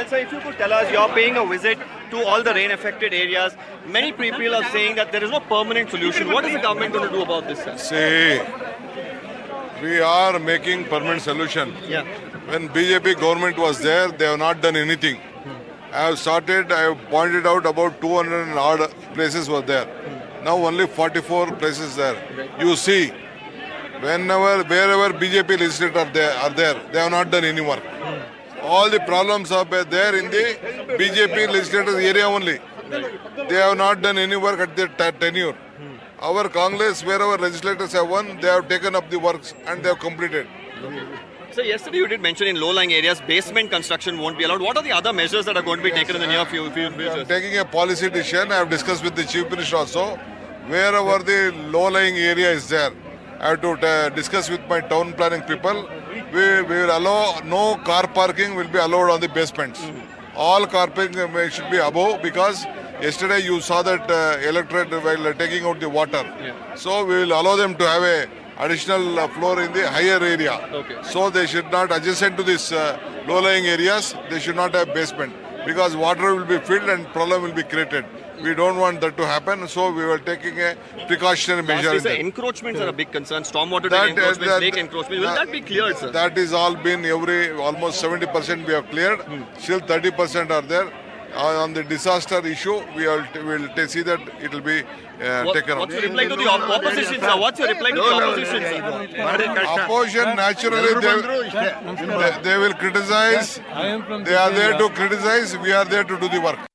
sir, if you could tell us, you're paying a visit to all the rain-affected areas. Many people are saying that there is no permanent solution. What is the government going to do about this, sir? See, we are making permanent solution. Yeah. When BJP government was there, they have not done anything. I have pointed out about 200 and odd places were there. Now only 44 places there. You see, wherever BJP legislators are there, they have not done any work. All the problems are there in the BJP legislators area only. They have not done any work at their tenure. Our Congress, wherever legislators have won, they have taken up the works and they have completed. So yesterday you did mention in low-lying areas, basement construction won't be allowed. What are the other measures that are going to be taken in the near future? Taking a policy decision, I have discussed with the Chief Minister also. Wherever the low-lying area is there, I have to discuss with my town planning people. We will allow no car parking will be allowed on the basements. All car parking should be above because yesterday you saw that electorate while taking out the water. So we will allow them to have a additional floor in the higher area. Okay. So they should not adjacent to this low-lying areas. They should not have basement because water will be filled and problem will be created. We don't want that to happen, so we were taking a precautionary measure. Lastly, sir, encroachments are a big concern. Stormwater encroachments, lake encroachments. Will that be cleared, sir? That is all been almost 70% we have cleared. Still 30% are there. On the disaster issue, we will see that it will be taken up. What's your reply to the opposition, sir? What's your reply to the opposition, sir? Opposition, naturally, they will criticize. They are there to criticize. We are there to do the work.